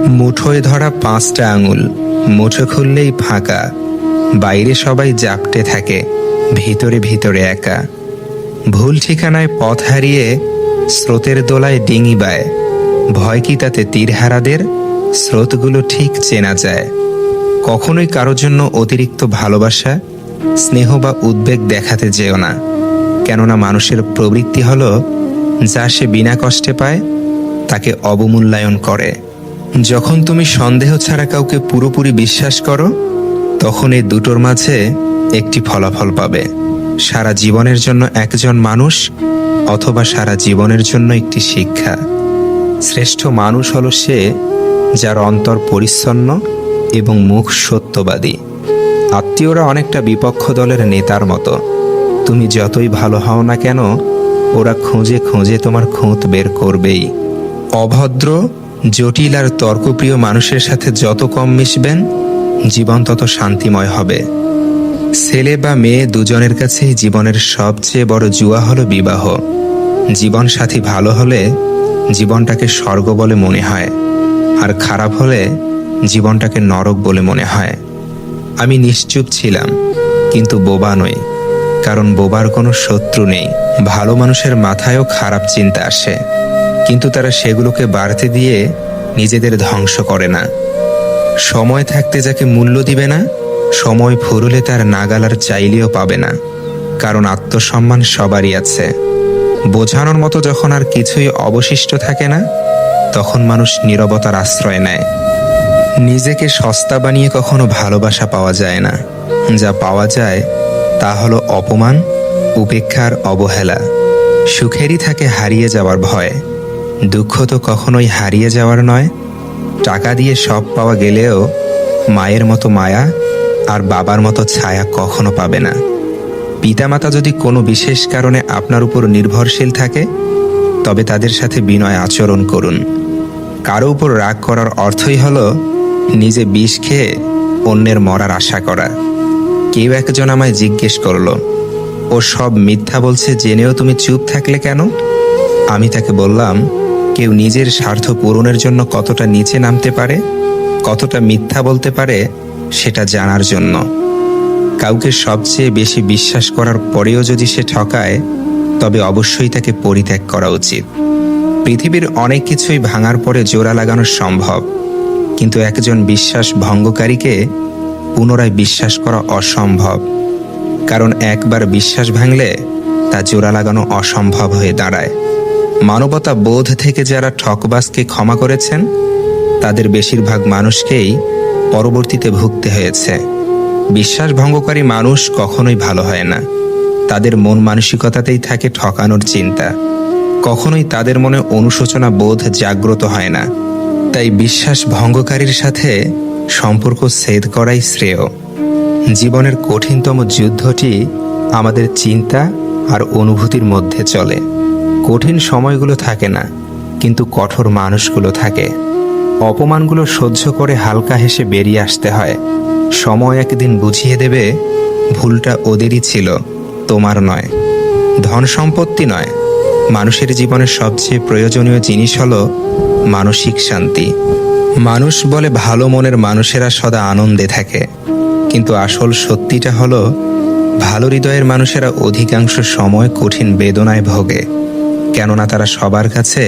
মুঠোয় ধরা 5টা আঙুল, মুঠো খুললেই ফাঁকা। বাইরে সবাই জাপটে থাকে, ভিতরে ভিতরে একা। ভুল ঠিকানায় পথ হারিয়ে স্রোতের দোলায় ডিঙি বায়। ভয় কি তাতে তীরহারাদের? স্রোতগুলো ঠিক চেনা যায়। কখনোই কারোর জন্য অতিরিক্ত ভালোবাসা, স্নেহ বা উদ্বেগ দেখাতে যেও না। কেননা মানুষের প্রবৃত্তি হলো যা সে বিনা কষ্টে পায় তাকে অবমূল্যায়ন করে। যখন তুমি সন্দেহ ছাড়া কাউকে পুরোপুরি বিশ্বাস করো, তখন এই দুটোর মাঝে একটি ফলাফল পাবে। সারা জীবনের জন্য একজন মানুষ, অথবা সারা জীবনের জন্য একটি শিক্ষা। শ্রেষ্ঠ মানুষ হলো সে যার অন্তর পরিচ্ছন্ন এবং মুখ সত্যবাদী। আত্মীয়রা অনেকটা বিপক্ষ দলের নেতার মতো। তুমি যতই ভালো হও না কেন, ওরা খুঁজে খুঁজে তোমার খুঁত বের করবেই। অভদ্র, জটিল আর তর্কপ্রিয় মানুষের সাথে যত কম মিশবেন, জীবন তত শান্তিময় হবে। ছেলে বা মেয়ে দুজনের কাছেই জীবনের সবচেয়ে বড় জুয়া হলো বিবাহ। জীবন সাথী ভালো হলে জীবনটাকে স্বর্গ বলে মনে হয়, আর খারাপ হলে জীবনটাকে নরক বলে মনে হয়। আমি নিশ্চুপ ছিলাম, কিন্তু বোবা নই, কারণ বোবার কোনো শত্রু নেই। ভালো মানুষের মাথায়ও খারাপ চিন্তা আসে, কিন্তু তারা সেগুলোকে বাড়তে দিয়ে নিজেদের ধ্বংস করে না। সময় থাকতে যাকে মূল্য দিবে না, সময় ফুরলে তার নাগালার চাইলেও পাবে না। কারণ আত্মসম্মান সবারই আছে। বোঝানোর মতো যখন আর কিছুই অবশিষ্ট থাকে না, তখন মানুষ নীরবতার আশ্রয় নেয়। নিজেকে সস্তা বানিয়ে কখনো ভালোবাসা পাওয়া যায় না। যা পাওয়া যায় তা হলো অপমান, উপেক্ষার, অবহেলা। সুখেরই থাকে হারিয়ে যাওয়ার ভয়। দুঃখ তো কখনোই হারিয়ে যাওয়ার নয়। টাকা দিয়ে সব পাওয়া গেলেও মায়ের মতো মায়া আর বাবার মতো ছায়া কখনো পাবে না। পিতামাতা যদি কোনো বিশেষ কারণে আপনার উপর নির্ভরশীল থাকে, তবে তাদের সাথে বিনয় আচরণ করুন। কারো উপর রাগ করার অর্থই হলো নিজে বিষ খেয়ে অন্যের মরার আশা করা। কেউ একজন আমায় জিজ্ঞেস করলো, ও সব মিথ্যা বলছে জেনেও তুমি চুপ থাকলে কেন? আমি তাকে বললাম, কেউ নিজের স্বার্থ পূরণের জন্য কতটা নিচে নামতে পারে, কতটা মিথ্যা বলতে পারে, সেটা জানার জন্য। কাউকে সবচেয়ে বেশি বিশ্বাস করার পরেও যদি সে ঠকায়, তবে অবশ্যই তাকে পরিত্যাগ করা উচিত। পৃথিবীর অনেক কিছুই ভাঙার পরে জোড়া লাগানো সম্ভব, কিন্তু একজন বিশ্বাস ভঙ্গকারীকে পুনরায় বিশ্বাস করা অসম্ভব। কারণ একবার বিশ্বাস ভাঙলে তা জোড়া লাগানো অসম্ভব হয়ে দাঁড়ায়। মানবতা বোধ থেকে যারা ঠকবাজকে ক্ষমা করেছেন, তাদের বেশিরভাগ মানুষকেই পরবর্তীতে ভুগতে হয়েছে। বিশ্বাস ভঙ্গকারী মানুষ কখনোই ভালো হয় না। তাদের মন মানসিকতাতেই থাকে ঠকানোর চিন্তা। কখনোই তাদের মনে অনুশোচনা বোধ জাগ্রত হয় না। তাই বিশ্বাস ভঙ্গকারীর সাথে সম্পর্ক ছেদ করাই শ্রেয়। জীবনের কঠিনতম যুদ্ধটি আমাদের চিন্তা আর অনুভূতির মধ্যে চলে। কঠিন সময়গুলো থাকে না, কিন্তু কঠোর মানুষগুলো থাকে। অপমানগুলো সহ্য করে হালকা হেসে বেরিয়ে আসতে হয়। সময় একদিন বুঝিয়ে দেবে ভুলটা ওদেরই ছিল, তোমার নয়। ধন সম্পত্তি নয়, মানুষের জীবনের সবচেয়ে প্রয়োজনীয় জিনিস হলো মানসিক শান্তি। মানুষ বলে ভালো মনের মানুষেরা সদা আনন্দে থাকে, কিন্তু আসল সত্যিটা হলো ভালো হৃদয়ের মানুষেরা অধিকাংশ সময় কঠিন বেদনায় ভোগে। কেননা তারা সবার কাছে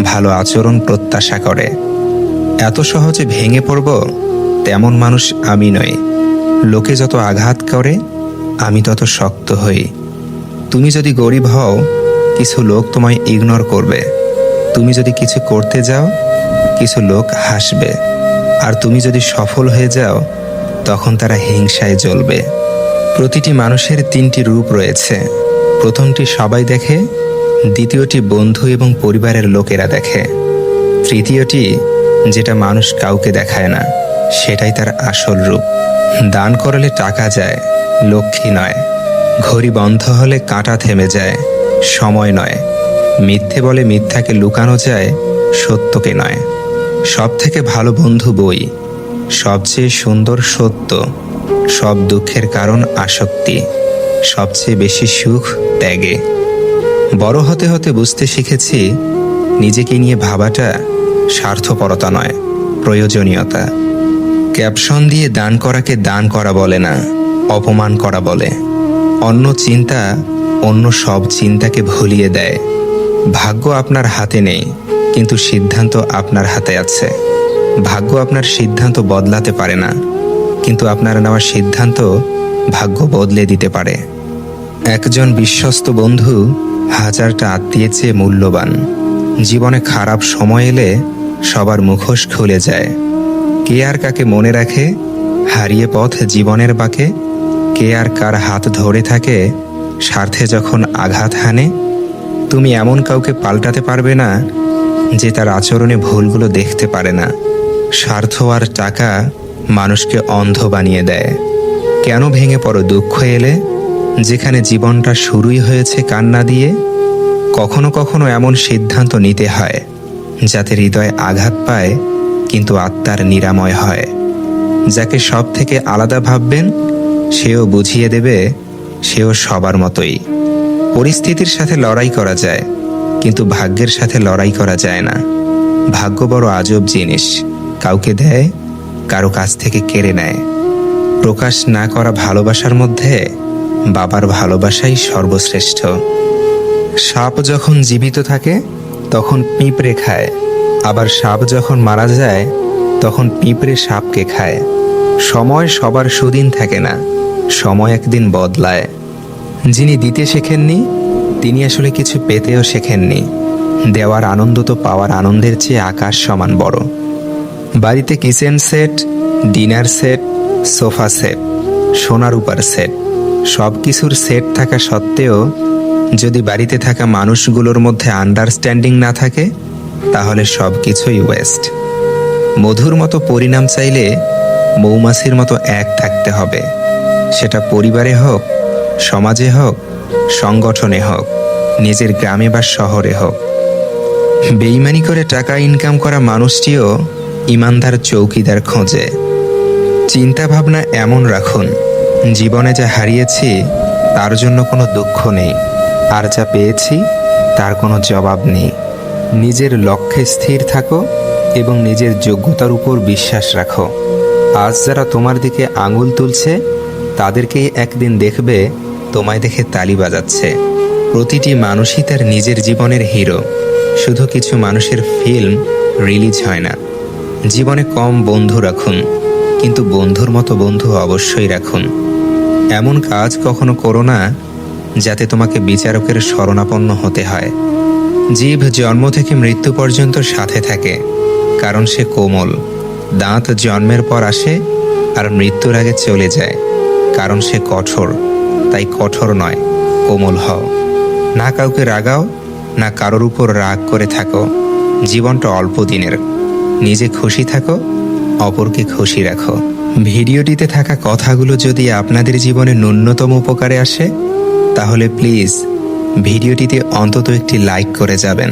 ভালো আচরণ প্রত্যাশা করে। এত সহজে ভেঙে পড়ব তেমন মানুষ আমি নই। লোকে যত আঘাত করে, আমি তত শক্ত হই। তুমি যদি গরিব হও, কিছু লোক তোমায় ইগনোর করবে। তুমি যদি কিছু করতে যাও, কিছু লোক হাসবে। আর তুমি যদি সফল হয়ে যাও, তখন তারা হিংসায় জ্বলবে। প্রতিটি মানুষের 3টি রূপ রয়েছে। প্রথমটি সবাই দেখে, দ্বিতীয়টি বন্ধু এবং পরিবারের লোকেরা দেখে, তৃতীয়টি যেটা মানুষ কাউকে দেখায় না, সেটাই তার আসল রূপ। দান করলে টাকা যায়, লক্ষ্মী নয়। ঘড়ি বন্ধ হলে কাঁটা থেমে যায়, সময় নয়। মিথ্যে বলে মিথ্যাকে লুকানো যায়, সত্যকে নয়। সব থেকে ভালো বন্ধু বই, সবচেয়ে সুন্দর সত্য। সব দুঃখের কারণ আসক্তি, সবচেয়ে বেশি সুখ ত্যাগে। বড় হতে হতে বুঝতে শিখেছি, নিজেকে নিয়ে ভাবাটা স্বার্থপরতা নয়, প্রয়োজনীয়তা। ক্যাপশন দিয়ে দান করাকে দান করা বলে না, অপমান করা বলে। অন্য চিন্তা অন্য সব চিন্তাকে ভুলিয়ে দেয়। ভাগ্য আপনার হাতে নেই, কিন্তু সিদ্ধান্ত আপনার হাতে আছে। ভাগ্য আপনার সিদ্ধান্ত বদলাতে পারে না, কিন্তু আপনার নেওয়া সিদ্ধান্ত ভাগ্য বদলে দিতে পারে। একজন বিশ্বস্ত বন্ধু হাজারটা আত্মীয়ের চেয়ে মূল্যবান। জীবনে খারাপ সময় এলে সবার মুখোশ খুলে যায়। কে আর কাকে মনে রাখে হারিয়ে পথ জীবনের বাঁকে? কে আর কার হাত ধরে থাকে স্বার্থে যখন আঘাত হানে? তুমি এমন কাউকে পাল্টাতে পারবে না যে তার আচরণে ভুলগুলো দেখতে পারে না। স্বার্থ আর টাকা মানুষকে অন্ধ বানিয়ে দেয়। কেন ভেঙে পড়ো দুঃখ এলে, যেখানে জীবনটা শুরুই হয়েছে কান্না দিয়ে? কখনো কখনো এমন সিদ্ধান্ত নিতে হয় যাতে হৃদয় আঘাত পায় কিন্তু আত্মার নিরাময় হয়। যাকে সব থেকে আলাদা ভাববেন সেও বুঝিয়ে দেবে সেও সবার মতোই। পরিস্থিতির সাথে লড়াই করা যায়, কিন্তু ভাগ্যের সাথে লড়াই করা যায় না। ভাগ্য বড় আজব জিনিস, কাউকে দেয়, কারো কাছ থেকে কেড়ে নেয়। প্রকাশ না করা ভালোবাসার মধ্যে বাবার ভালোবাসাই সর্বশ্রেষ্ঠ। সাপ যখন জীবিত থাকে তখন পিঁপড়ে খায়, আবার সাপ যখন মারা যায় তখন পিঁপড়ে সাপকে খায়। সময় সবার সুদিন থাকে না, সময় একদিন বদলায়। যিনি দিতে শেখেননি তিনি আসলে কিছু পেতেও শেখেননি। দেওয়ার আনন্দ তো পাওয়ার আনন্দের চেয়ে আকাশ সমান বড়। বাড়িতে kitchen set, dinner set, sofa set, সোনার উপর সেট, সব কিছুর সেট থাকা সত্ত্বেও যদি বাড়িতে থাকা মানুষগুলোর মধ্যে আন্ডারস্ট্যান্ডিং না থাকে তাহলে সব কিছুই ওয়েস্ট। মধুর মতো পরিণাম চাইলে মৌমাছির মতো এক থাকতে হবে, সেটা পরিবারে হোক, সমাজে হোক, সংগঠনে হোক, নিজের গ্রামে বা শহরে হোক। বেইমানি করে টাকা ইনকাম করা মানুষটিও ইমানদার চৌকিদার খোঁজে। চিন্তা ভাবনা এমন রাখুন, জীবনে যা হারিয়েছি তার জন্য কোনো দুঃখ নেই, আর যা পেয়েছি তার কোনো জবাব নেই। নিজের লক্ষ্যে স্থির থাকো এবং নিজের যোগ্যতার উপর বিশ্বাস রাখো। আজ যারা তোমার দিকে আঙুল তুলছে তাদেরকেই একদিন দেখবে তোমায় দেখে তালি বাজাচ্ছে। প্রতিটি মানুষই তার নিজের জীবনের হিরো। শুধু কিছু মানুষের ফিল্ম রিলিজ হয় না। জীবনে কম বন্ধু রাখুন, কিন্তু বন্ধুর মতো বন্ধু অবশ্যই রাখুন। এমন কাজ কখনো করো না যাতে তোমাকে বিচারকের শরণাপন্ন হতে হয়। জীব জন্ম থেকে মৃত্যু পর্যন্ত সাথে থাকে, কারণ সে কোমল। দাঁত জন্মের পর আসে আর মৃত্যুর আগে চলে যায়, কারণ সে কঠোর। তাই কঠোর নয়, কোমল হও। না কাউকে রাগাও, না কারোর উপর রাগ করে থাকো। জীবনটা অল্প দিনের, নিজে খুশি থাকো, অপরকে খুশি রাখো। ভিডিওটিতে থাকা কথাগুলো যদি আপনাদের জীবনে ন্যূনতম উপকারে আসে তাহলে প্লিজ ভিডিওটিতে অন্তত একটি লাইক করে যাবেন।